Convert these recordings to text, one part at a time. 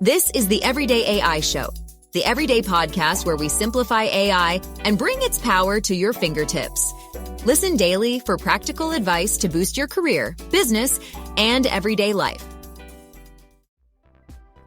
This is the Everyday AI Show, the everyday podcast where we simplify AI and bring its power to your fingertips. Listen daily for practical advice to boost your career, business, and everyday life.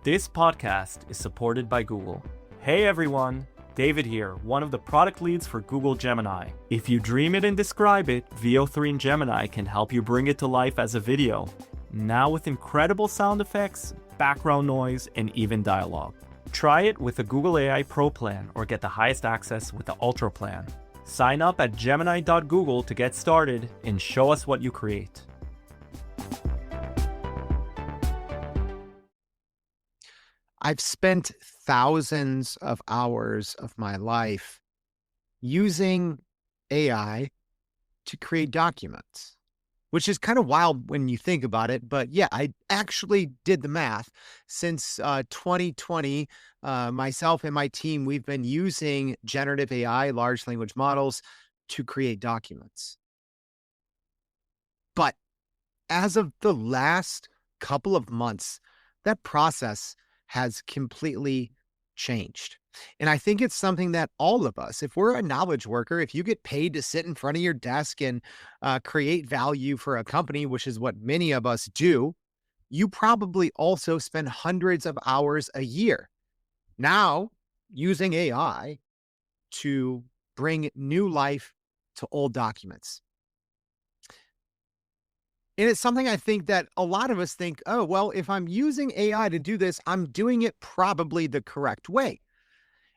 This podcast is supported by Google. Hey everyone, David here, one of the product leads for Google Gemini. If you dream it and describe it, VO3 in Gemini can help you bring it to life as a video. Now with incredible sound effects, background noise, and even dialogue. Try it with the Google AI Pro plan or get the highest access with the Ultra plan. Sign up at gemini.google to get started and show us what you create. I've spent thousands of hours of my life using AI to create documents, which is kind of wild when you think about it. But yeah, I actually did the math. Since 2020, myself and my team, we've been using generative AI, large language models, to create documents. But as of the last couple of months, that process has completely changed. And I think it's something that all of us, if we're a knowledge worker, if you get paid to sit in front of your desk and create value for a company, which is what many of us do, you probably also spend hundreds of hours a year now using AI to bring new life to old documents. And it's something I think that a lot of us think, oh, well, if I'm using AI to do this, I'm doing it probably the correct way.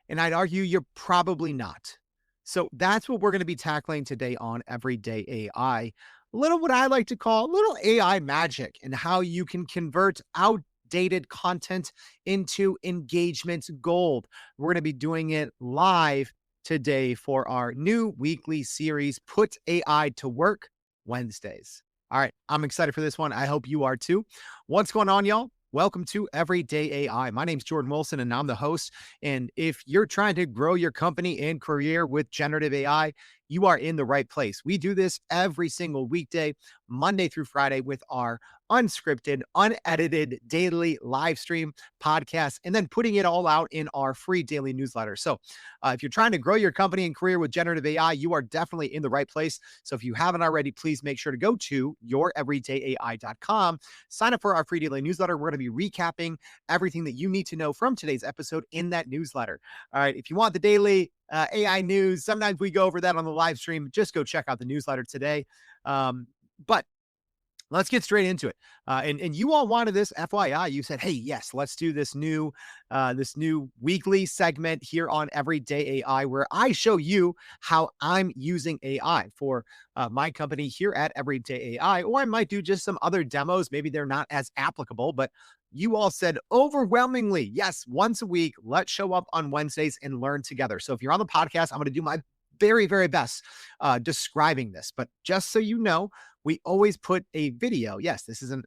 And I'd argue you're probably not. So that's what we're going to be tackling today on Everyday AI. A little what I like to call a little AI magic and how you can convert outdated content into engagement gold. We're going to be doing it live today for our new weekly series, Put AI to Work Wednesdays. All right, I'm excited for this one. I hope you are too. What's going on, y'all? Welcome to Everyday AI. My name's Jordan Wilson, and I'm the host. And if you're trying to grow your company and career with generative AI, you are in the right place. We do this every single weekday, Monday through Friday, with our unscripted, unedited daily live stream podcast, and then putting it all out in our free daily newsletter. So if you're trying to grow your company and career with generative AI, you are definitely in the right place. So if you haven't already, please make sure to go to youreverydayai.com, sign up for our free daily newsletter. We're going to be recapping everything that you need to know from today's episode in that newsletter. All right, if you want the daily AI news, sometimes we go over that on the live stream. Just go check out the newsletter today. But let's get straight into it. And you all wanted this, FYI. You said, hey, yes, let's do this new weekly segment here on Everyday AI, where I show you how I'm using AI for my company here at Everyday AI, or I might do just some other demos. Maybe they're not as applicable, but you all said overwhelmingly, yes, once a week, let's show up on Wednesdays and learn together. So if you're on the podcast, I'm going to do my very, very best describing this. But just so you know, we always put a video. Yes, this is an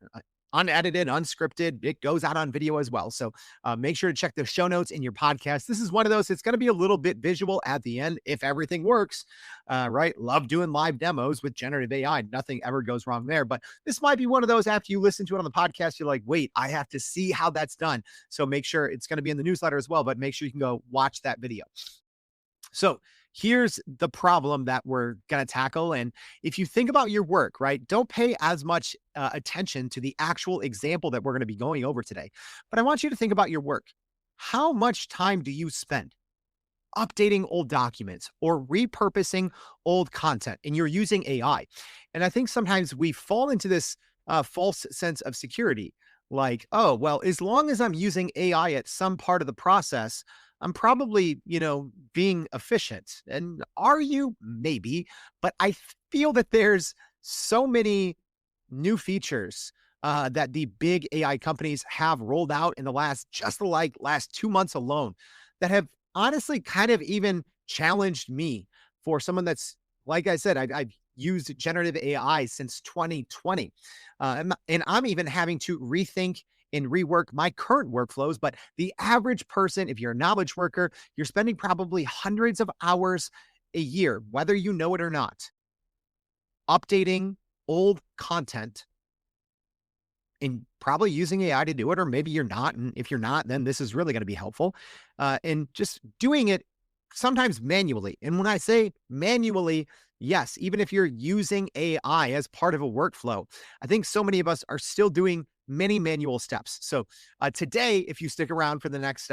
unedited, unscripted. It goes out on video as well. So make sure to check the show notes in your podcast. This is one of those, it's going to be a little bit visual at the end if everything works, right? Love doing live demos with generative AI. Nothing ever goes wrong there. But this might be one of those, after you listen to it on the podcast, you're like, wait, I have to see how that's done. So make sure it's going to be in the newsletter as well, but make sure you can go watch that video. So here's the problem that we're going to tackle. And if you think about your work, right, don't pay as much attention to the actual example that we're going to be going over today. But I want you to think about your work. How much time do you spend updating old documents or repurposing old content? And you're using AI. And I think sometimes we fall into this false sense of security. Like, oh, well, as long as I'm using AI at some part of the process, I'm probably, being efficient. And are you? Maybe. But I feel that there's so many new features that the big AI companies have rolled out in the last 2 months alone that have honestly kind of even challenged me. For someone that's, like I said, I've used generative AI since 2020. And I'm even having to rethink and rework my current workflows. But the average person, if you're a knowledge worker, you're spending probably hundreds of hours a year, whether you know it or not, updating old content and probably using AI to do it, or maybe you're not. And if you're not, then this is really going to be helpful. And just doing it sometimes manually. And when I say manually, yes, even if you're using AI as part of a workflow, I think so many of us are still doing many manual steps. So today, if you stick around for the next,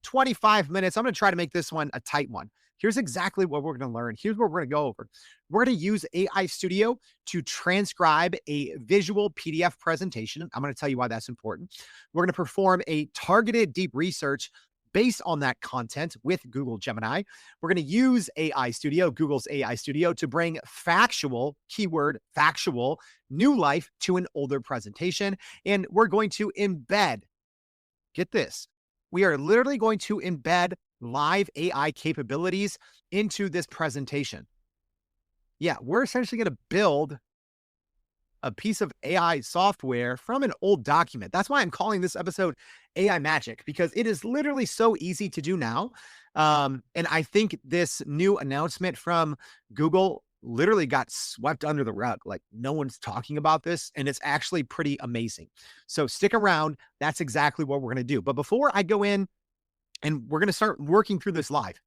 25 minutes, I'm going to try to make this one a tight one. Here's exactly what we're going to learn. Here's what we're going to go over. We're going to use AI Studio to transcribe a visual PDF presentation. I'm going to tell you why that's important. We're going to perform a targeted deep research based on that content with Google Gemini. We're going to use AI Studio, Google's AI Studio, to bring factual, keyword factual, new life to an older presentation. And we're going to embed, get this, we are literally going to embed live AI capabilities into this presentation. Yeah, we're essentially going to build a piece of AI software from an old document. That's why I'm calling this episode AI Magic, because it is literally so easy to do now. And I think this new announcement from Google literally got swept under the rug. Like, no one's talking about this, and it's actually pretty amazing. So stick around. That's exactly what we're going to do. But before I go in and we're going to start working through this live,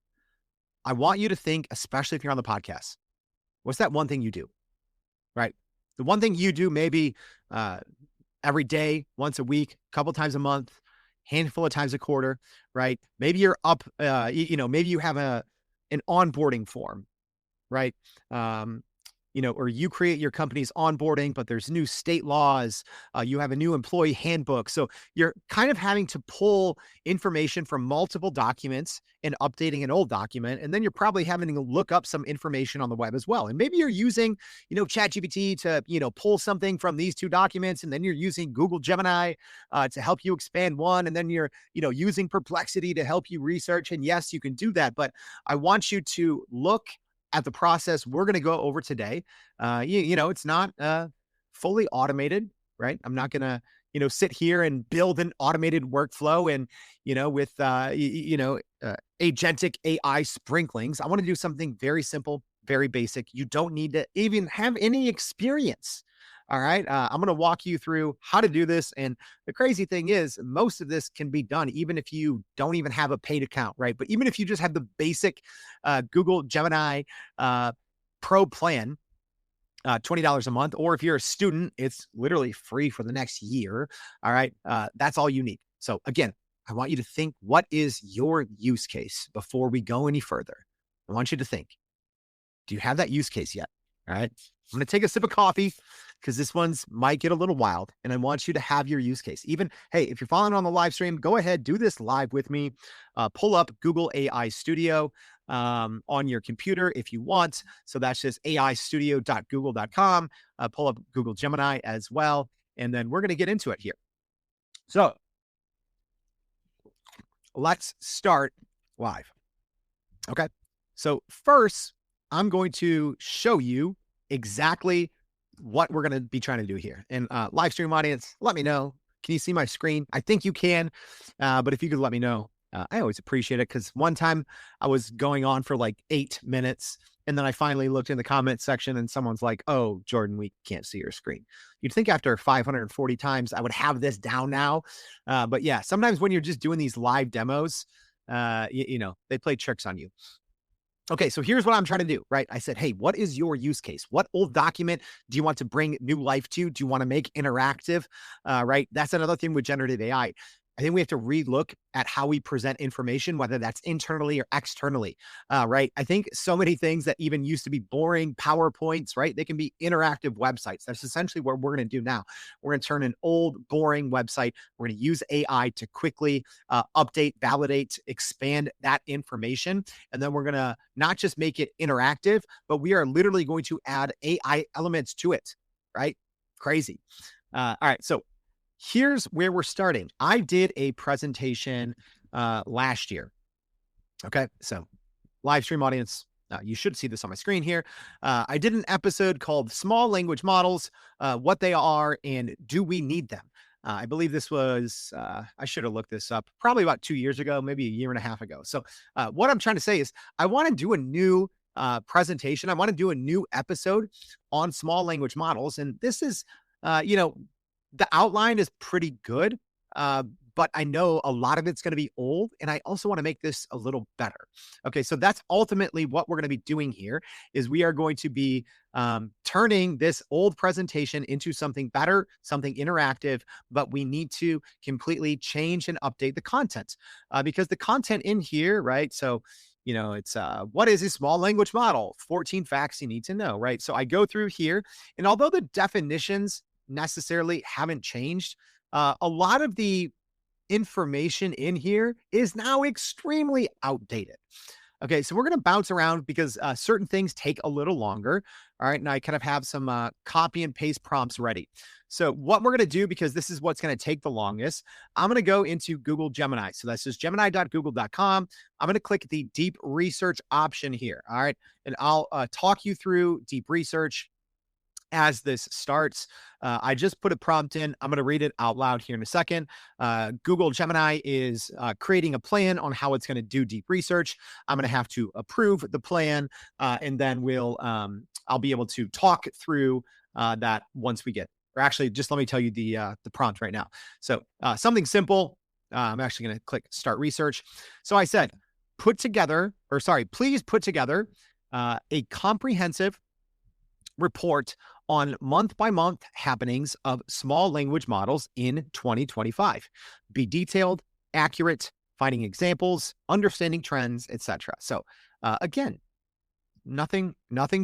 I want you to think, especially if you're on the podcast, what's that one thing you do, right? The one thing you do maybe every day, once a week, a couple times a month, handful of times a quarter, right? Maybe you're up, maybe you have an onboarding form, right? Or you create your company's onboarding, but there's new state laws. You have a new employee handbook. So you're kind of having to pull information from multiple documents and updating an old document. And then you're probably having to look up some information on the web as well. And maybe you're using, ChatGPT to, pull something from these two documents. And then you're using Google Gemini to help you expand one. And then you're, using Perplexity to help you research. And yes, you can do that. But I want you to look at the process we're going to go over today. It's not fully automated, right? I'm not going to, sit here and build an automated workflow and, with, agentic AI sprinklings. I want to do something very simple, very basic. You don't need to even have any experience. All right. I'm going to walk you through how to do this. And the crazy thing is, most of this can be done even if you don't even have a paid account, right? But even if you just have the basic Google Gemini Pro plan, $20 a month, or if you're a student, it's literally free for the next year. All right. That's all you need. So again, I want you to think, what is your use case before we go any further? I want you to think, do you have that use case yet? All right. I'm going to take a sip of coffee because this one's might get a little wild, and I want you to have your use case. Even, hey, if you're following on the live stream, go ahead, do this live with me. Pull up Google AI Studio on your computer if you want. So that's just aistudio.google.com. Pull up Google Gemini as well. And then we're going to get into it here. So let's start live. Okay. So first, I'm going to show you exactly what we're going to be trying to do here. And live stream audience, let me know. Can you see my screen? I think you can. But if you could let me know, I always appreciate it, because one time I was going on for like 8 minutes. And then I finally looked in the comment section and someone's like, "Oh, Jordan, we can't see your screen." You'd think after 540 times I would have this down now. But yeah, sometimes when you're just doing these live demos, they play tricks on you. Okay, so here's what I'm trying to do, right? I said, hey, what is your use case? What old document do you want to bring new life to? Do you want to make interactive, right? That's another thing with generative AI. I think we have to relook at how we present information, whether that's internally or externally, right? I think so many things that even used to be boring PowerPoints, right? They can be interactive websites. That's essentially what we're going to do now. We're going to turn an old, boring website. We're going to use AI to quickly update, validate, expand that information. And then we're going to not just make it interactive, but we are literally going to add AI elements to it, right? Crazy. All right. So here's where we're starting. I did a presentation last year. Okay, so live stream audience, you should see this on my screen here. I did an episode called Small Language Models, What They Are and Do We Need Them? I believe this was, I should have looked this up, probably about 2 years ago, maybe a year and a half ago. So what I'm trying to say is I want to do a new presentation. I want to do a new episode on small language models. And this is, the outline is pretty good, but I know a lot of it's going to be old, and I also want to make this a little better. Okay, so that's ultimately what we're going to be doing here. Is we are going to be turning this old presentation into something better, something interactive, but we need to completely change and update the content because the content in here, right? So it's what is a small language model? 14 facts you need to know, right? So I go through here, and although the definitions necessarily haven't changed, a lot of the information in here is now extremely outdated. Okay, so we're going to bounce around because certain things take a little longer. All right, and I kind of have some copy and paste prompts ready. So what we're going to do, because this is what's going to take the longest, I'm going to go into Google Gemini. So that's just gemini.google.com. I'm going to click the deep research option here. All right, and I'll talk you through deep research as this starts. I just put a prompt in. I'm going to read it out loud here in a second. Google Gemini is creating a plan on how it's going to do deep research. I'm going to have to approve the plan, and then I'll be able to talk through that once we get. Or actually, just let me tell you the prompt right now. So something simple. I'm actually going to click Start Research. So I said, please put together a comprehensive report on month-by-month happenings of small language models in 2025. Be detailed, accurate, finding examples, understanding trends, etc. So again, nothing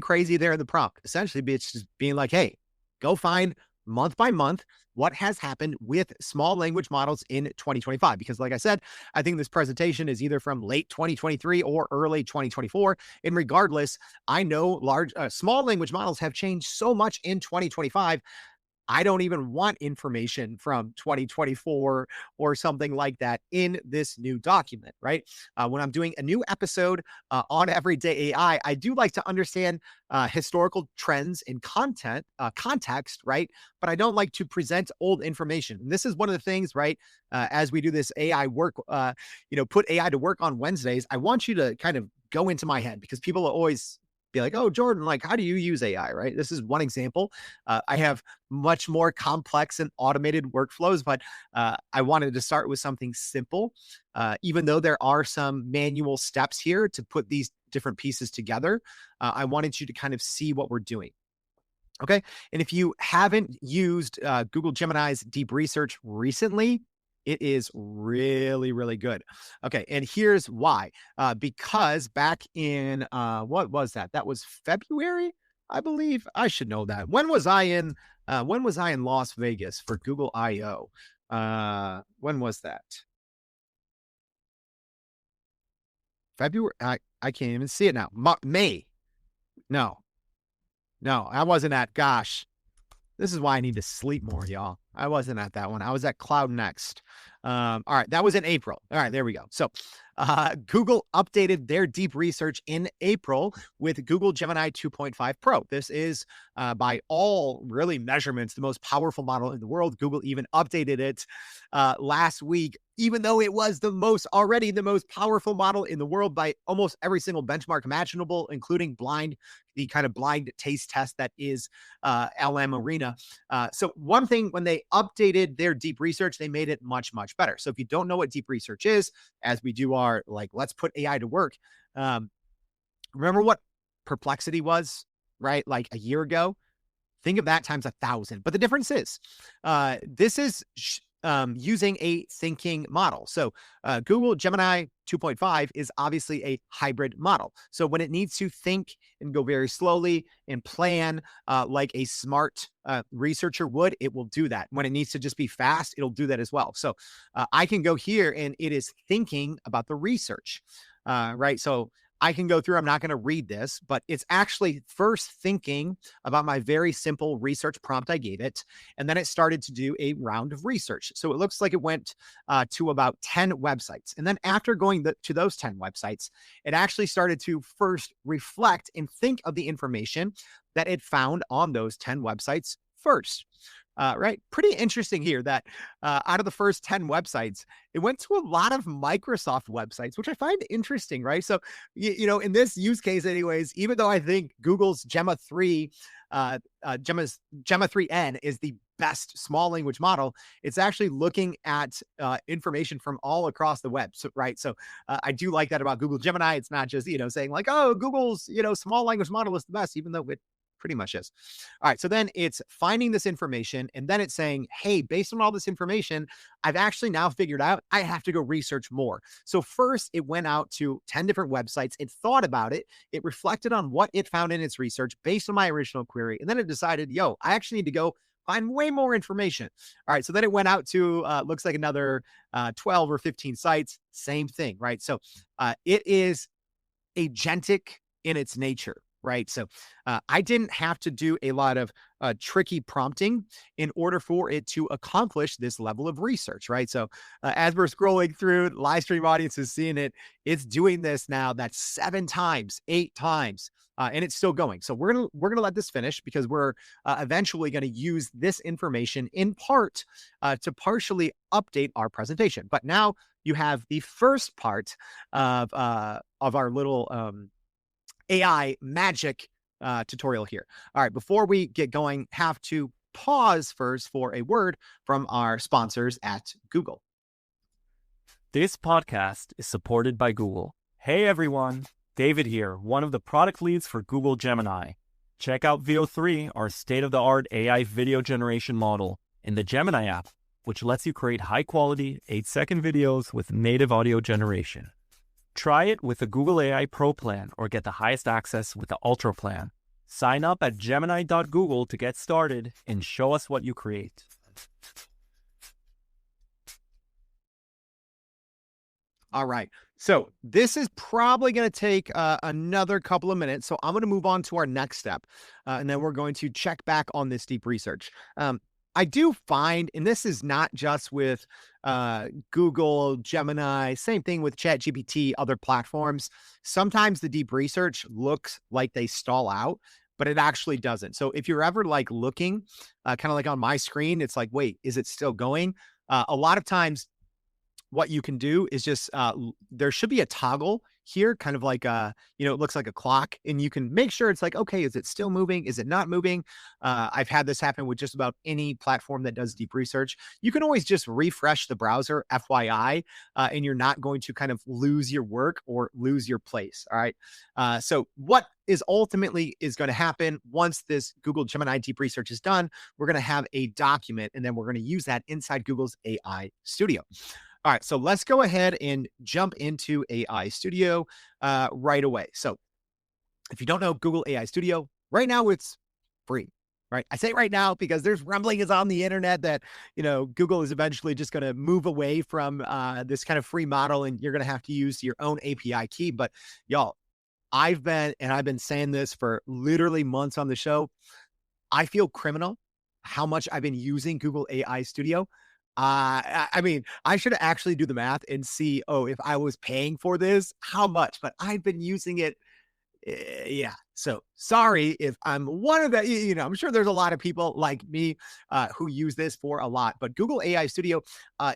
crazy there in the prompt. Essentially, it's just being like, hey, go find month by month what has happened with small language models in 2025. Because like I said, I think this presentation is either from late 2023 or early 2024. And regardless, I know small language models have changed so much in 2025. I don't even want information from 2024 or something like that in this new document, right? When I'm doing a new episode on Everyday AI, I do like to understand historical trends in context, right? But I don't like to present old information. And this is one of the things, right? As we do this AI work, put AI to work on Wednesdays, I want you to kind of go into my head because people are always be like, oh, Jordan, like, how do you use AI, right? This is one example. I have much more complex and automated workflows, but I wanted to start with something simple. Even though there are some manual steps here to put these different pieces together, I wanted you to kind of see what we're doing. Okay. And if you haven't used Google Gemini's deep research recently, it is really, really good. Okay, and here's why. Because back in, what was that? That was February, I believe. I should know that. When was I in Las Vegas for Google I/O? When was that? February? I can't even see it now. May. No, I wasn't at, gosh. This is why I need to sleep more, y'all. I wasn't at that one. I was at Cloud Next. All right, that was in April. All right, there we go. So Google updated their deep research in April with Google Gemini 2.5 Pro. This is, by all really measurements, the most powerful model in the world. Google even updated it last week, even though it was already the most powerful model in the world by almost every single benchmark imaginable, including the kind of blind taste test that is LM Arena. So one thing, when they updated their deep research, they made it much, much better. So if you don't know what deep research is, as we do our, like, let's put AI to work. Remember what Perplexity was, right? Like a year ago? Think of that times 1,000. But the difference is, this is using a thinking model. So Google Gemini 2.5 is obviously a hybrid model. So when it needs to think and go very slowly and plan like a smart researcher would, it will do that. When it needs to just be fast, it'll do that as well. So I can go here and it is thinking about the research, right? So I can go through, I'm not going to read this, but it's actually first thinking about my very simple research prompt I gave it. And then it started to do a round of research. So it looks like it went to about 10 websites. And then after going to those 10 websites, it actually started to first reflect and think of the information that it found on those 10 websites first. Right. Pretty interesting here that out of the first 10 websites, it went to a lot of Microsoft websites, which I find interesting. Right. So, in this use case anyways, even though I think Google's Gemma 3N is the best small language model. It's actually looking at information from all across the web. So, right. So I do like that about Google Gemini. It's not just, saying like, oh, Google's, small language model is the best, even though it pretty much is. All right. So then it's finding this information and then it's saying, hey, based on all this information, I've actually now figured out I have to go research more. So first it went out to 10 different websites. It thought about it. It reflected on what it found in its research based on my original query. And then it decided, yo, I actually need to go find way more information. All right. So then it went out to, looks like another 12 or 15 sites. Same thing. Right. So it is agentic in its nature. Right. So I didn't have to do a lot of tricky prompting in order for it to accomplish this level of research. Right. So as we're scrolling through, live stream audience is seeing it. It's doing this now. That's 7 times, 8 times. And it's still going. So we're gonna let this finish because we're eventually going to use this information in part to partially update our presentation. But now you have the first part of our little AI magic tutorial here. All right, before we get going, have to pause first for a word from our sponsors at Google. This podcast is supported by Google. Hey everyone, David here, one of the product leads for Google Gemini. Check out VO3, our state-of-the-art AI video generation model in the Gemini app, which lets you create high-quality 8-second videos with native audio generation. Try it with the Google AI Pro plan or get the highest access with the Ultra plan. Sign up at gemini.google to get started and show us what you create. All right. So this is probably going to take another couple of minutes. So I'm going to move on to our next step. And then we're going to check back on this deep research. I do find, and this is not just with Google, Gemini, same thing with ChatGPT, other platforms. Sometimes the deep research looks like they stall out, but it actually doesn't. So if you're ever like looking, kind of like on my screen, it's like, wait, is it still going? A lot of times what you can do is just, there should be a toggle here, kind of like, it looks like a clock, and you can make sure it's like, okay, is it still moving? Is it not moving? I've had this happen with just about any platform that does deep research. You can always just refresh the browser, FYI, and you're not going to kind of lose your work or lose your place. All right. So what is ultimately is going to happen once this Google Gemini deep research is done, we're going to have a document, and then we're going to use that inside Google's AI Studio. All right, so let's go ahead and jump into AI Studio right away. So if you don't know Google AI Studio, right now it's free, right? I say right now because there's rumblings on the internet that, Google is eventually just going to move away from this kind of free model, and you're going to have to use your own API key. But y'all, I've been saying this for literally months on the show. I feel criminal how much I've been using Google AI Studio. I mean, I should actually do the math and see, if I was paying for this, how much, but I've been using it. Yeah. So sorry if I'm one of the, I'm sure there's a lot of people like me who use this for a lot, but Google AI Studio,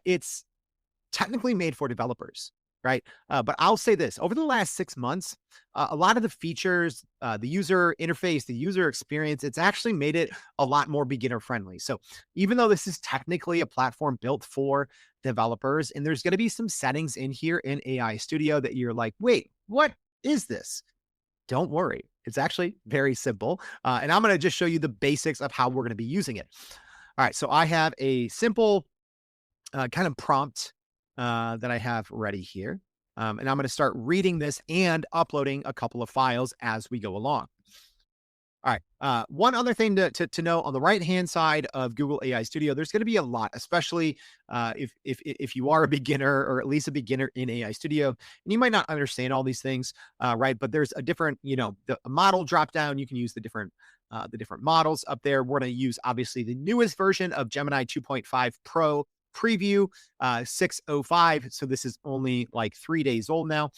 it's technically made for developers, right? But I'll say this, over the last 6 months, a lot of the features, the user interface, the user experience, it's actually made it a lot more beginner friendly. So even though this is technically a platform built for developers, and there's going to be some settings in here in AI Studio that you're like, wait, what is this? Don't worry. It's actually very simple. And I'm going to just show you the basics of how we're going to be using it. All right. So I have a simple kind of prompt that I have ready here. And I'm going to start reading this and uploading a couple of files as we go along. All right. One other thing to know on the right-hand side of Google AI Studio, there's going to be a lot, especially if you are a beginner or at least a beginner in AI Studio, and you might not understand all these things, right? But there's a different, the model drop down. You can use the different models up there. We're going to use obviously the newest version of Gemini 2.5 Pro preview 605. So this is only like 3 days old now.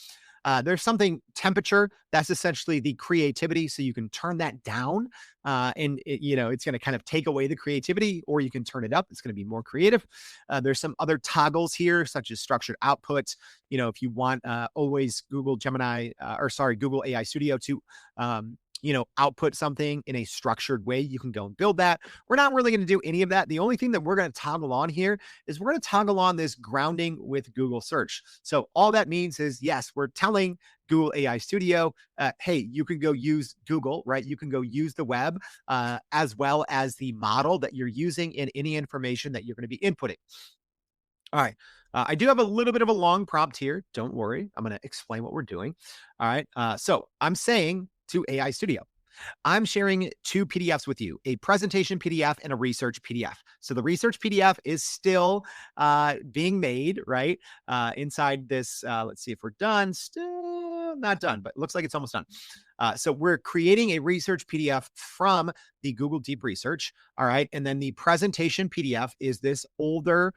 There's something temperature that's essentially the creativity. So you can turn that down and it's going to kind of take away the creativity, or you can turn it up. It's going to be more creative. There's some other toggles here, such as structured output. If you want always Google AI Studio to output something in a structured way, you can go and build that. We're not really going to do any of that. The only thing that we're going to toggle on here is we're going to toggle on this grounding with Google search. So all that means is, yes, we're telling Google AI Studio, hey, you can go use Google, right? You can go use the web as well as the model that you're using in any information that you're going to be inputting. All right. I do have a little bit of a long prompt here. Don't worry. I'm going to explain what we're doing. All right. So I'm saying to AI Studio, I'm sharing two PDFs with you, a presentation PDF and a research PDF. So the research PDF is still being made, right? Inside this, let's see if we're done. Still not done, but it looks like it's almost done. So we're creating a research PDF from the Google Deep Research. All right. And then the presentation PDF is this older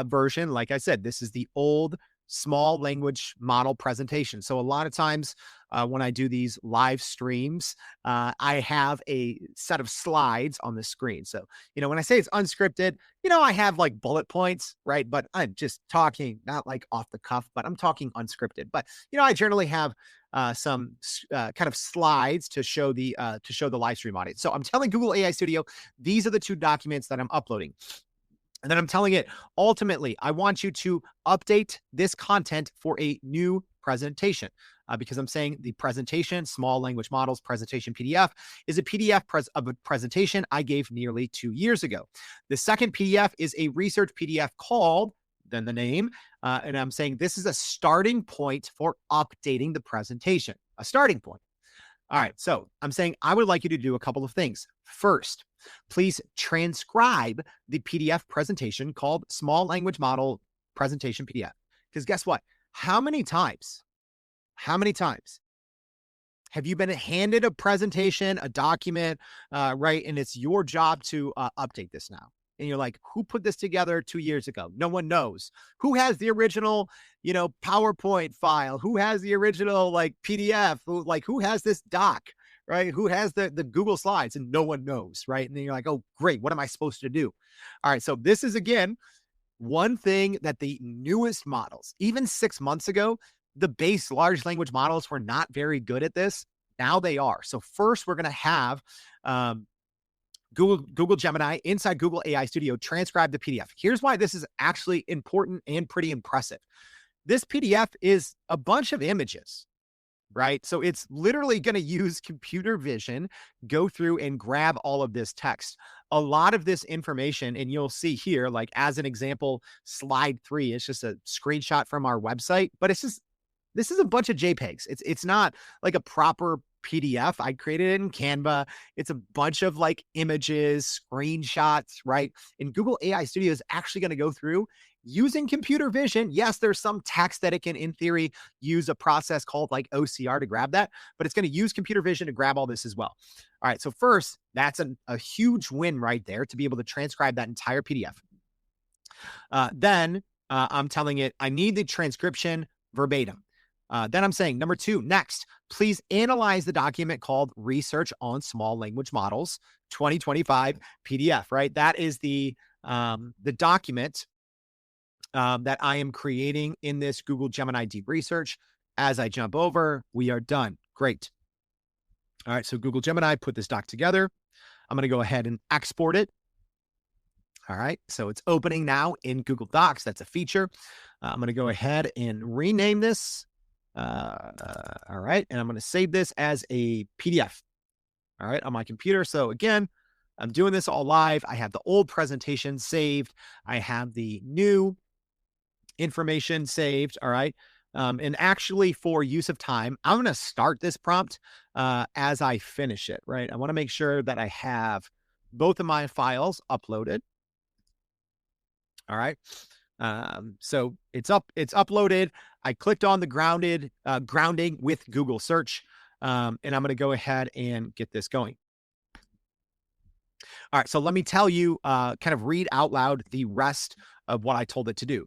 version. Like I said, this is the old small language model presentation. So a lot of times when I do these live streams, I have a set of slides on the screen. So, when I say it's unscripted, I have like bullet points, right? But I'm just talking, not like off the cuff, but I'm talking unscripted. But, I generally have some kind of slides to show the live stream audience. So I'm telling Google AI Studio, these are the two documents that I'm uploading. And then I'm telling it, ultimately, I want you to update this content for a new presentation because I'm saying the presentation, small language models presentation PDF, is a PDF of a presentation I gave nearly 2 years ago. The second PDF is a research PDF called, then the name, and I'm saying this is a starting point for updating the presentation, a starting point. All right, so I'm saying I would like you to do a couple of things. First, please transcribe the PDF presentation called Small Language Model Presentation PDF. Because guess what? How many times have you been handed a presentation, a document, right? And it's your job to update this now. And you're like, who put this together 2 years ago? No one knows. Who has the original, PowerPoint file? Who has the original PDF? Who has this doc, right? Who has the Google Slides? And no one knows, right? And then you're like, oh, great. What am I supposed to do? All right. So this is, again, one thing that the newest models, even 6 months ago, the base large language models were not very good at this. Now they are. So first, we're going to have Google Gemini inside Google AI Studio transcribe the PDF. Here's why this is actually important and pretty impressive. This PDF is a bunch of images, right? So it's literally going to use computer vision, go through and grab all of this text. A lot of this information, and you'll see here, like as an example, slide 3, it's just a screenshot from our website, but this is a bunch of JPEGs. It's not like a proper PDF. I created it in Canva. It's a bunch of images, screenshots, right? And Google AI Studio is actually going to go through using computer vision. Yes, there's some text that it can, in theory, use a process called OCR to grab that, but it's going to use computer vision to grab all this as well. All right. So first, that's a huge win right there to be able to transcribe that entire PDF. Then I'm telling it, I need the transcription verbatim. Then I'm saying, number 2, next, please analyze the document called Research on Small Language Models 2025 PDF, right? That is the document that I am creating in this Google Gemini Deep Research. As I jump over, we are done. Great. All right, so Google Gemini put this doc together. I'm going to go ahead and export it. All right, so it's opening now in Google Docs. That's a feature. I'm going to go ahead and rename this. All right. And I'm going to save this as a PDF. All right. On my computer. So again, I'm doing this all live. I have the old presentation saved. I have the new information saved. All right. And actually for use of time, I'm going to start this prompt, as I finish it, right? I want to make sure that I have both of my files uploaded. All right. So it's uploaded. I clicked on the grounding with Google search. And I'm going to go ahead and get this going. All right. So let me tell you, kind of read out loud the rest of what I told it to do.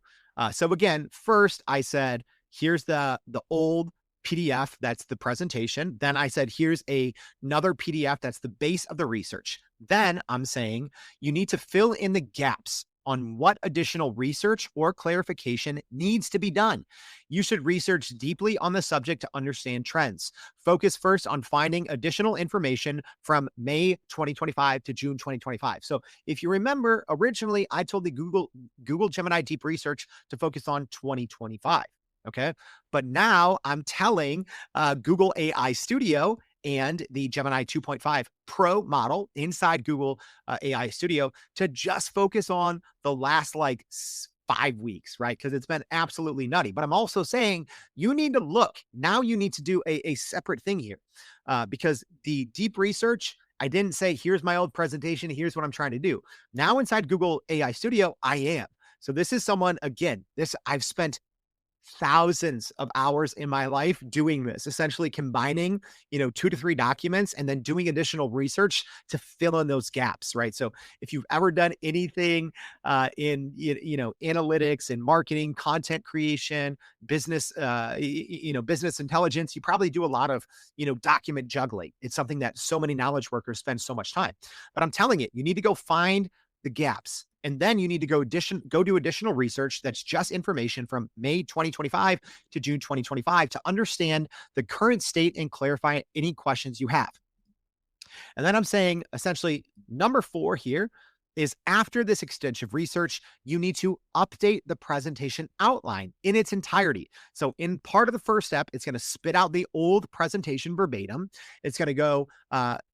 So again, first I said, here's the old PDF. That's the presentation. Then I said, here's another PDF. That's the base of the research. Then I'm saying you need to fill in the gaps on what additional research or clarification needs to be done. You should research deeply on the subject to understand trends. Focus first on finding additional information from May 2025 to June 2025. So if you remember, originally I told the Google Gemini Deep Research to focus on 2025. Okay. But now I'm telling Google AI Studio and the Gemini 2.5 Pro model inside Google AI Studio to just focus on the last like 5 weeks, right? Because it's been absolutely nutty. But I'm also saying you need to look. Now you need to do a separate thing here because the deep research, I didn't say, here's my old presentation. Here's what I'm trying to do. Now inside Google AI Studio, I am. So this is someone, again, I've spent thousands of hours in my life doing this, essentially combining, 2 to 3 documents and then doing additional research to fill in those gaps, right? So if you've ever done anything in, analytics and marketing, content creation, business, business intelligence, you probably do a lot of, document juggling. It's something that so many knowledge workers spend so much time. But I'm telling you need to go find the gaps. And then you need to go do additional research that's just information from May 2025 to June 2025 to understand the current state and clarify any questions you have. And then I'm saying essentially number 4 here is after this extensive research, you need to update the presentation outline in its entirety. So in part of the first step, it's going to spit out the old presentation verbatim. It's going to go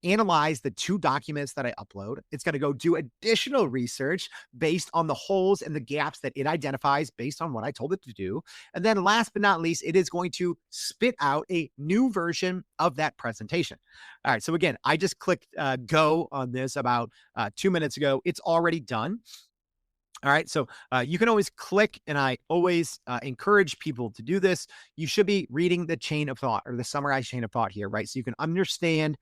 analyze the 2 documents that I upload. It's going to go do additional research based on the holes and the gaps that it identifies based on what I told it to do. And then last but not least, it is going to spit out a new version of that presentation. All right. So again, I just clicked go on this about 2 minutes ago. It's already done. All right. So you can always click, and I always encourage people to do this. You should be reading the chain of thought or the summarized chain of thought here, right? So you can understand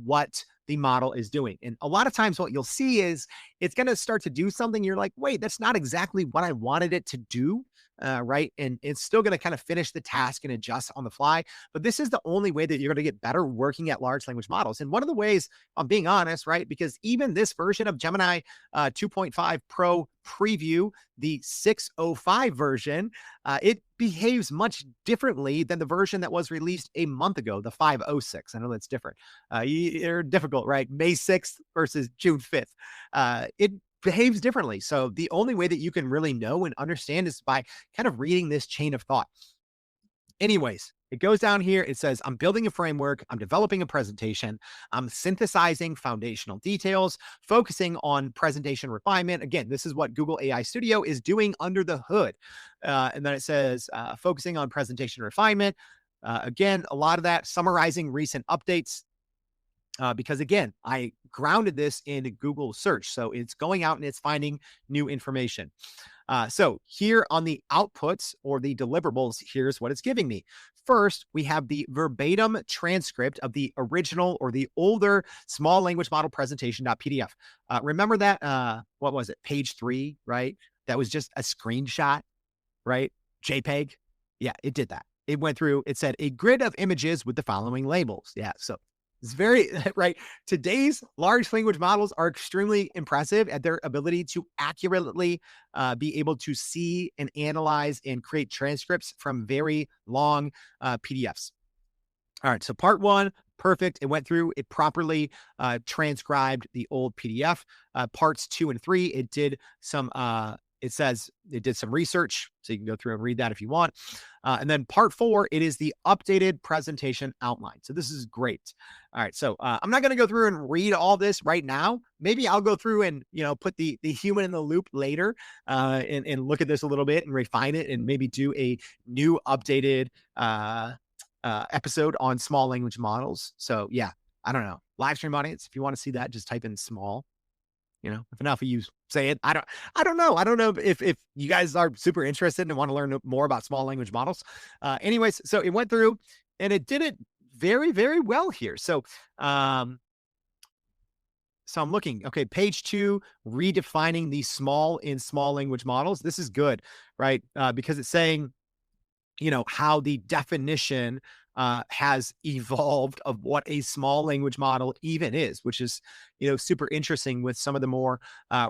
what the model is doing. And a lot of times what you'll see is it's going to start to do something. You're like, wait, that's not exactly what I wanted it to do. Right. And it's still going to kind of finish the task and adjust on the fly. But this is the only way that you're going to get better working at large language models. And one of the ways, I'm being honest, right, because even this version of Gemini 2.5 Pro preview, the 605 version, it behaves much differently than the version that was released a month ago, the 506. I know that's different. They're difficult, right? May 6th versus June 5th. It behaves differently. So the only way that you can really know and understand is by kind of reading this chain of thought. Anyways, it goes down here. It says, I'm building a framework. I'm developing a presentation. I'm synthesizing foundational details, focusing on presentation refinement. Again, this is what Google AI Studio is doing under the hood. And then it says, focusing on presentation refinement. Again, a lot of that summarizing recent updates. Because again, I grounded this in Google search. So it's going out and it's finding new information. So here on the outputs or the deliverables, here's what it's giving me. First, we have the verbatim transcript of the original or the older small language model presentation.pdf. Remember that, what was it? Page 3, right? That was just a screenshot, right? JPEG. Yeah, it did that. It went through, it said a grid of images with the following labels. Yeah, so it's very, right. Today's large language models are extremely impressive at their ability to accurately be able to see and analyze and create transcripts from very long PDFs. All right. So part 1, perfect. It went through, it properly transcribed the old PDF. Parts 2 and 3, it did some, it says it did some research, so you can go through and read that if you want. And then part 4, it is the updated presentation outline. So this is great. All right. So I'm not going to go through and read all this right now. Maybe I'll go through and, put the human in the loop later and look at this a little bit and refine it and maybe do a new updated episode on small language models. So yeah, I don't know. Live stream audience, if you want to see that, just type in small. If enough of you say it, I don't know. I don't know if you guys are super interested and want to learn more about small language models. Anyways, so it went through and it did it very, very well here. So I'm looking, okay, page 2, redefining the small language models. This is good, right? Because it's saying, how the definition has evolved of what a small language model even is, which is, super interesting with some of the more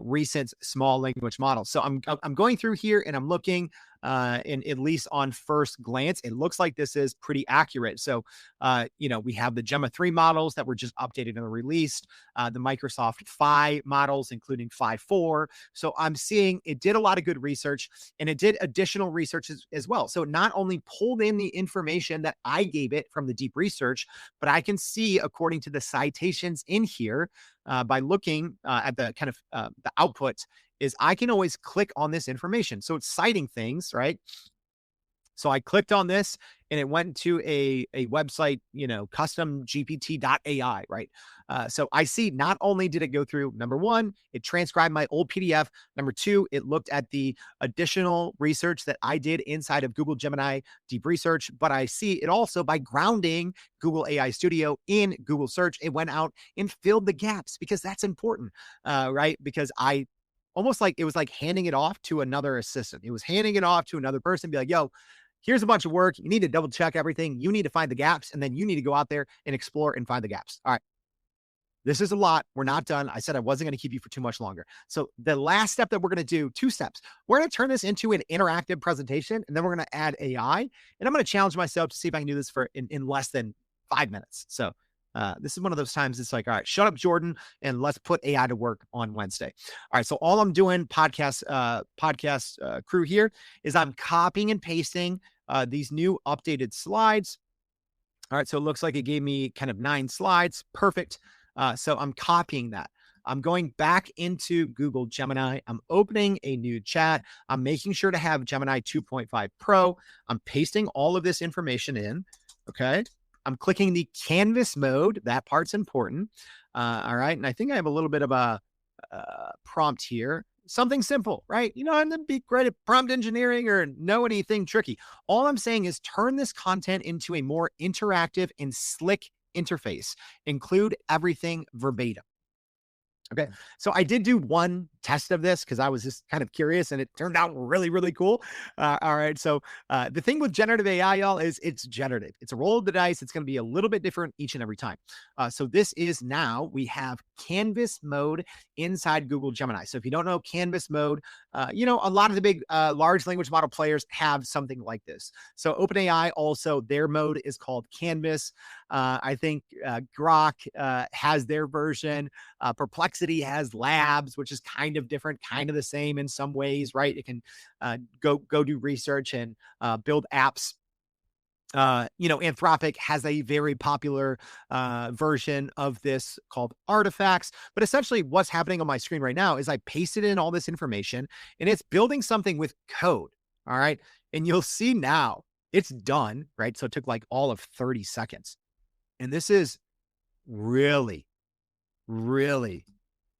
recent small language models. So I'm going through here and I'm looking, and at least on first glance, it looks like this is pretty accurate. So, we have the Gemma 3 models that were just updated and released, the Microsoft Phi models, including Phi 4. So I'm seeing it did a lot of good research, and it did additional research as well. So it not only pulled in the information that I gave it from the deep research, but I can see, according to the citations in here, by looking at the kind of the output, is I can always click on this information. So it's citing things, right? So I clicked on this and it went to a website, customgpt.ai, right? So I see not only did it go through, number one, it transcribed my old PDF. Number two, it looked at the additional research that I did inside of Google Gemini Deep Research, but I see it also by grounding Google AI Studio in Google Search, it went out and filled the gaps, because that's important, right? Because I almost like it was like handing it off to another assistant. It was handing it off to another person, be like, yo, here's a bunch of work. You need to double check everything. You need to find the gaps, and then you need to go out there and explore and find the gaps. All right. This is a lot. We're not done. I said I wasn't going to keep you for too much longer. So the last step that we're going to do, 2 steps. We're going to turn this into an interactive presentation, and then we're going to add AI. And I'm going to challenge myself to see if I can do this in less than 5 minutes. So this is one of those times it's like, all right, shut up, Jordan, and let's put AI to work on Wednesday. All right. So all I'm doing, podcast crew here, is I'm copying and pasting these new updated slides. All right. So it looks like it gave me kind of 9 slides. Perfect. So I'm copying that. I'm going back into Google Gemini. I'm opening a new chat. I'm making sure to have Gemini 2.5 Pro. I'm pasting all of this information in. Okay. I'm clicking the canvas mode. That part's important. All right. And I think I have a little bit of a prompt here. Something simple, right? And then be great at prompt engineering or know anything tricky. All I'm saying is turn this content into a more interactive and slick interface. Include everything verbatim. Okay. So I did do one test of this because I was just kind of curious, and it turned out really, really cool. All right. So the thing with generative AI, y'all, is it's generative. It's a roll of the dice. It's going to be a little bit different each and every time. So this is now we have canvas mode inside Google Gemini. So if you don't know canvas mode, a lot of the big large language model players have something like this. So OpenAI also, their mode is called canvas. I think Grok has their version. Perplexity has labs, which is kind of different, kind of the same in some ways, right? It can go do research and build apps. Anthropic has a very popular version of this called Artifacts. But essentially what's happening on my screen right now is I pasted in all this information and it's building something with code. All right. And you'll see now it's done, right? So it took like all of 30 seconds. And this is really, really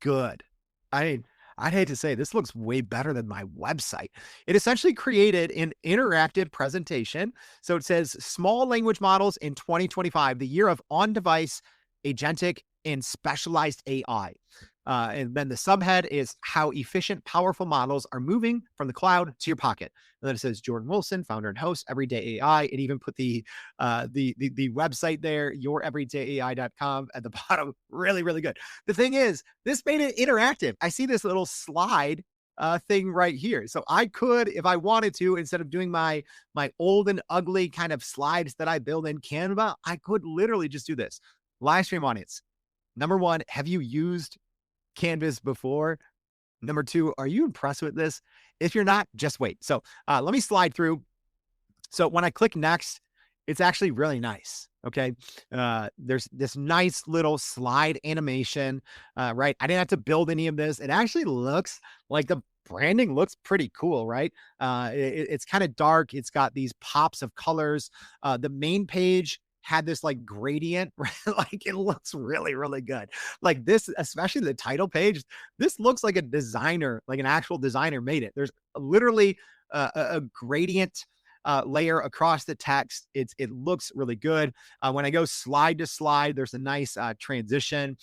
good. I'd hate to say this looks way better than my website. It essentially created an interactive presentation. So it says small language models in 2025, the year of on-device, agentic, and specialized AI. And then the subhead is how efficient, powerful models are moving from the cloud to your pocket. And then it says Jordan Wilson, founder and host, Everyday AI. It even put the website there, youreverydayai.com at the bottom. Really, really good. The thing is, this made it interactive. I see this little slide thing right here. So I could, if I wanted to, instead of doing my old and ugly kind of slides that I build in Canva, I could literally just do this. Live stream audience. Number one, have you used Canvas before? Number two, are you impressed with this? If you're not, just wait. So let me slide through. So when I click next, it's actually really nice. Okay. There's this nice little slide animation, right? I didn't have to build any of this. It actually looks like the branding looks pretty cool, right? It's kind of dark. It's got these pops of colors. The main page had this like gradient, right? Like it looks really, really good. Like this, especially the title page, this looks like a designer, like an actual designer made it. There's literally a gradient layer across the text. It looks really good. When I go slide to slide, there's a nice transition.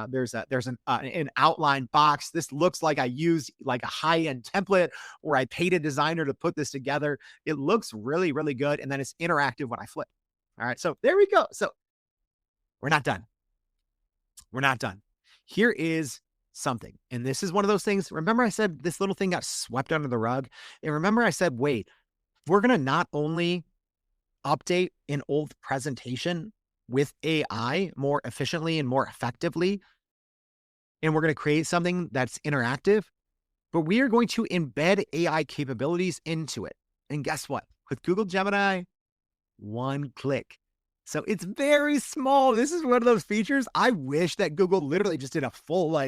There's an outline box. This looks like I used like a high-end template or I paid a designer to put this together. It looks really, really good. And then it's interactive when I flip. All right, so there we go. So we're not done. We're not done. Here is something. And this is one of those things. Remember, I said this little thing got swept under the rug. And remember, I said, wait, we're going to not only update an old presentation with AI more efficiently and more effectively, and we're going to create something that's interactive, but we are going to embed AI capabilities into it. And guess what? With Google Gemini, one click. So it's very small. This is one of those features. I wish that Google literally just did a full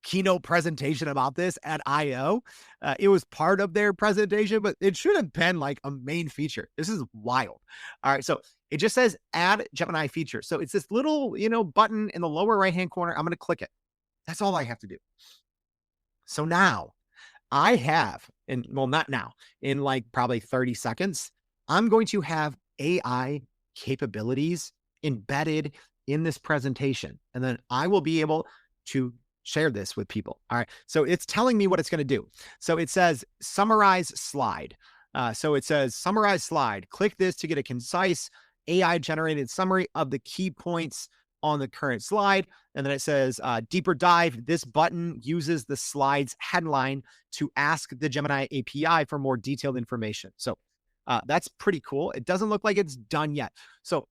keynote presentation about this at I/O. It was part of their presentation, but it should have been like a main feature. This is wild. All right. So it just says add Gemini feature. So it's this little, button in the lower right-hand corner. I'm going to click it. That's all I have to do. So now I have, not now, in probably 30 seconds, I'm going to have AI capabilities embedded in this presentation. And then I will be able to share this with people. All right. So it's telling me what it's going to do. So it says summarize slide. So it says summarize slide. Click this to get a concise AI generated summary of the key points on the current slide. And then it says deeper dive. This button uses the slide's headline to ask the Gemini API for more detailed information. So that's pretty cool. It doesn't look like it's done yet. So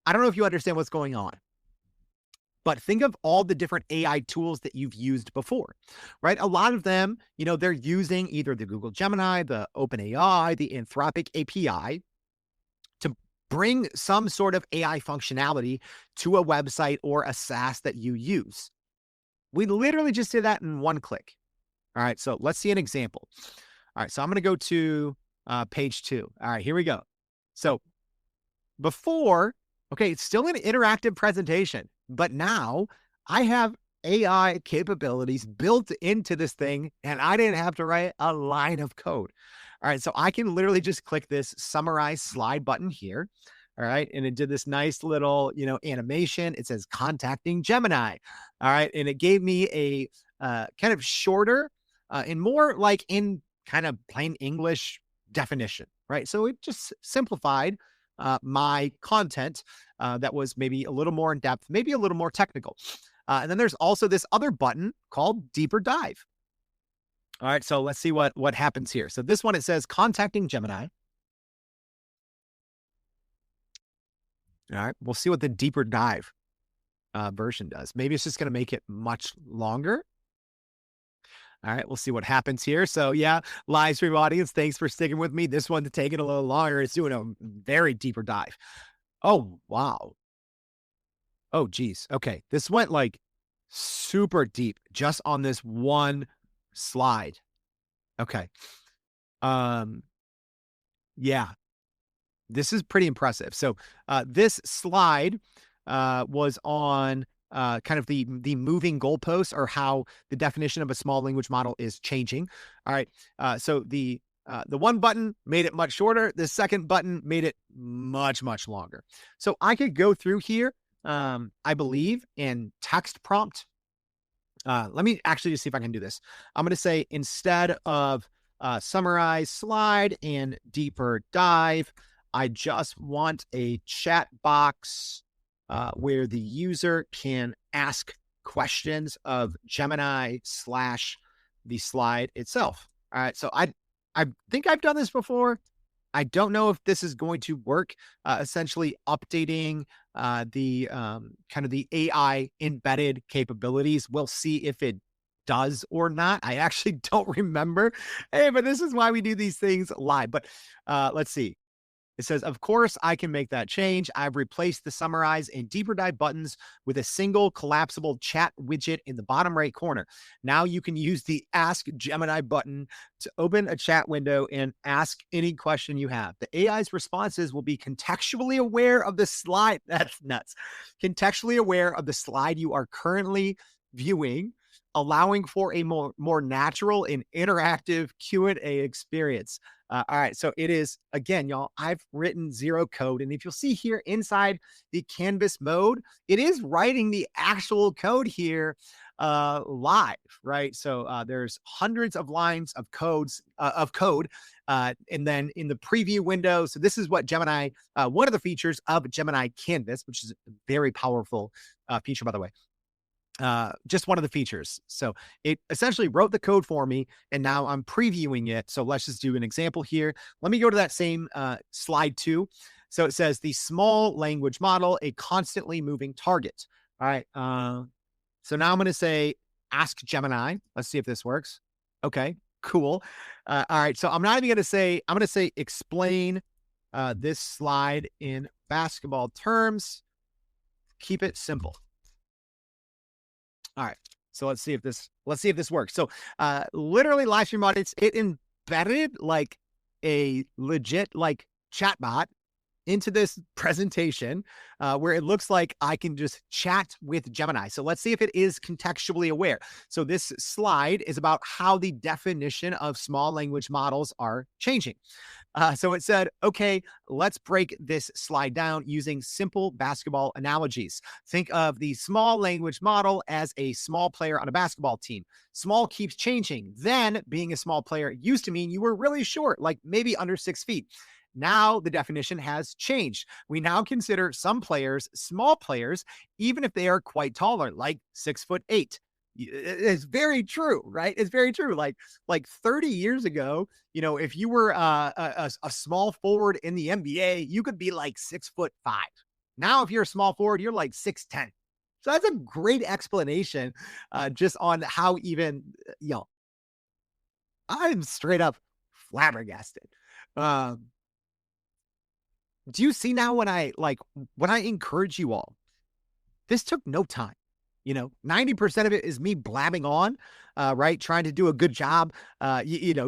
I don't know if you understand what's going on, but think of all the different AI tools that you've used before, right? A lot of them, they're using either the Google Gemini, the OpenAI, the Anthropic API to bring some sort of AI functionality to a website or a SaaS that you use. We literally just did that in one click. All right, so let's see an example. All right, so I'm going to go to page 2. All right, here we go. So before, okay, it's still an interactive presentation, but now I have AI capabilities built into this thing, and I didn't have to write a line of code. All right, so I can literally just click this summarize slide button here. All right, and it did this nice little, animation. It says contacting Gemini. All right, and it gave me a kind of shorter and more like in kind of plain English definition, right? So it just simplified my content that was maybe a little more in depth, maybe a little more technical. And then there's also this other button called deeper dive. All right, so let's see what happens here. So this one, it says contacting Gemini. All right, we'll see what the deeper dive version does. Maybe it's just going to make it much longer. All right, we'll see what happens here. So yeah, live stream audience, thanks for sticking with me. This one to take it a little longer. It's doing a very deeper dive. Oh, wow. Oh, geez. Okay, this went super deep just on this one slide. Okay. Yeah, this is pretty impressive. So this slide was on kind of the moving goalposts, or how the definition of a small language model is changing. All right. So the one button made it much shorter. The second button made it much, much longer. So I could go through here, I believe, and text prompt. Let me actually just see if I can do this. I'm going to say, instead of summarize slide and deeper dive, I just want a chat box where the user can ask questions of Gemini / the slide itself. All right. So I think I've done this before. I don't know if this is going to work, essentially updating the kind of the AI embedded capabilities. We'll see if it does or not. I actually don't remember. Hey, but this is why we do these things live. But let's see. It says, of course, I can make that change. I've replaced the summarize and deeper dive buttons with a single collapsible chat widget in the bottom right corner. Now you can use the Ask Gemini button to open a chat window and ask any question you have. The AI's responses will be contextually aware of the slide. That's nuts. Contextually aware of the slide you are currently viewing, allowing for a more natural and interactive Q&A experience. All right, so it is, again, y'all, I've written zero code. And if you'll see here inside the canvas mode, it is writing the actual code here. live, right? So there's hundreds of lines of code, and then in the preview window. So this is what Gemini, one of the features of Gemini Canvas, which is a very powerful feature, by the way. Just one of the features. So it essentially wrote the code for me, and now I'm previewing it. So let's just do an example here. Let me go to that same slide 2. So it says the small language model, a constantly moving target. All right. So now I'm going to say, ask Gemini. Let's see if this works. Okay, cool. All right. So I'm not even going to say, I'm going to say, explain this slide in basketball terms. Keep it simple. All right. So let's see if this works. So literally live stream audience, it embedded like a legit like chatbot into this presentation where it looks like I can just chat with Gemini. So let's see if it is contextually aware. So this slide is about how the definition of small language models are changing. So it said, okay, let's break this slide down using simple basketball analogies. Think of the small language model as a small player on a basketball team. Small keeps changing. Then being a small player used to mean you were really short, like maybe under 6 feet. Now the definition has changed. We now consider some players small players, even if they are quite taller, like 6'8". It's very true, right? It's very true. Like 30 years ago, if you were a small forward in the NBA, you could be like 6'5". Now, if you're a small forward, you're like 6'10". So that's a great explanation, just on how even, I'm straight up flabbergasted. Do you see now when I encourage you all, this took no time. 90% of it is me blabbing on, right? Trying to do a good job,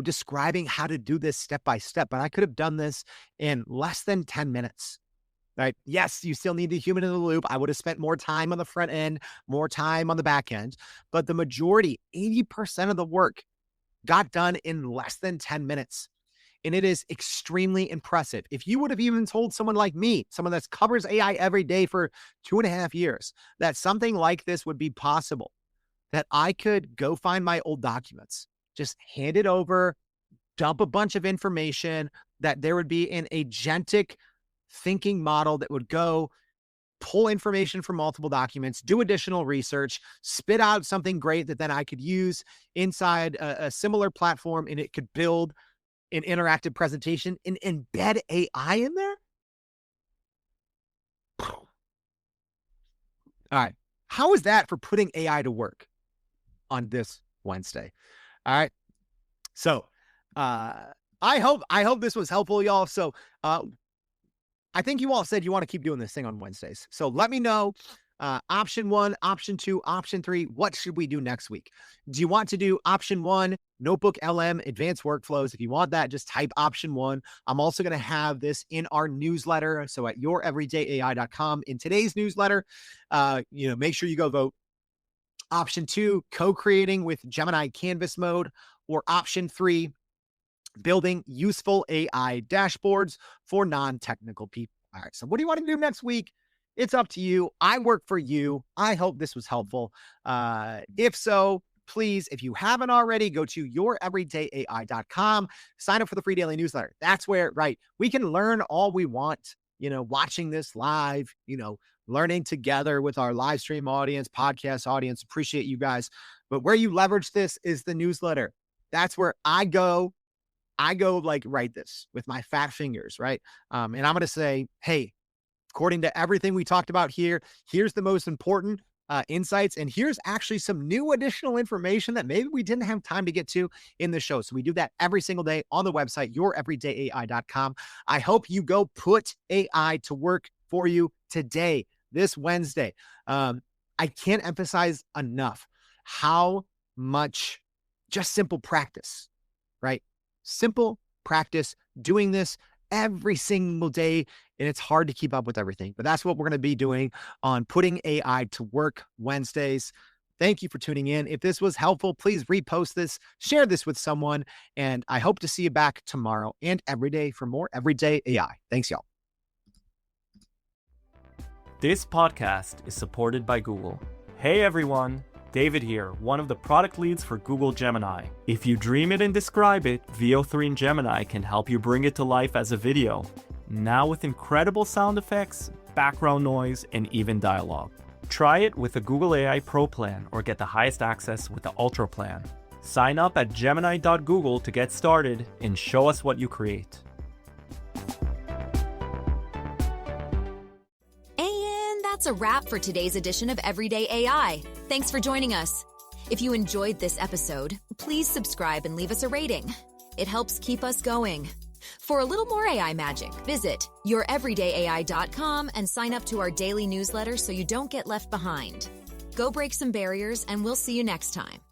describing how to do this step by step. But I could have done this in less than 10 minutes, right? Yes, you still need the human in the loop. I would have spent more time on the front end, more time on the back end. But the majority, 80% of the work got done in less than 10 minutes. And it is extremely impressive. If you would have even told someone like me, someone that covers AI every day for 2.5 years, that something like this would be possible, that I could go find my old documents, just hand it over, dump a bunch of information, that there would be an agentic thinking model that would go pull information from multiple documents, do additional research, spit out something great that then I could use inside a similar platform, and it could build an interactive presentation and embed AI in there. All right. How is that for putting AI to work on this Wednesday? All right. So I hope this was helpful, y'all. So I think you all said you want to keep doing this thing on Wednesdays. So let me know. Option 1, option 2, option 3, what should we do next week? Do you want to do option 1, Notebook LM, advanced workflows? If you want that, just type option 1. I'm also going to have this in our newsletter. So at youreverydayai.com in today's newsletter, make sure you go vote. Option 2, co-creating with Gemini Canvas mode, or option 3, building useful AI dashboards for non-technical people. All right. So what do you want to do next week? It's up to you. I work for you. I hope this was helpful. If so, please, if you haven't already, go to youreverydayai.com, sign up for the free daily newsletter. That's where, right, we can learn all we want, watching this live, learning together with our live stream audience, podcast audience. Appreciate you guys. But where you leverage this is the newsletter. That's where I go like write this with my fat fingers, right? And I'm going to say, hey, according to everything we talked about here, here's the most important insights. And here's actually some new additional information that maybe we didn't have time to get to in the show. So we do that every single day on the website, youreverydayai.com. I hope you go put AI to work for you today, this Wednesday. I can't emphasize enough how much just simple practice, right? Simple practice, doing this every single day. And it's hard to keep up with everything, but that's what we're going to be doing on Putting AI to Work Wednesdays. Thank you for tuning in. If this was helpful, please repost this, share this with someone, and I hope to see you back tomorrow and every day for more Everyday AI. Thanks, y'all. This podcast is supported by Google. Hey everyone, David here, one of the product leads for Google Gemini. If you dream it and describe it, VO3 in Gemini can help you bring it to life as a video. Now with incredible sound effects, background noise, and even dialogue. Try it with the Google AI Pro plan or get the highest access with the Ultra plan. Sign up at gemini.google to get started and show us what you create. And that's a wrap for today's edition of Everyday AI. Thanks for joining us. If you enjoyed this episode, please subscribe and leave us a rating. It helps keep us going. For a little more AI magic, visit youreverydayai.com and sign up to our daily newsletter so you don't get left behind. Go break some barriers, and we'll see you next time.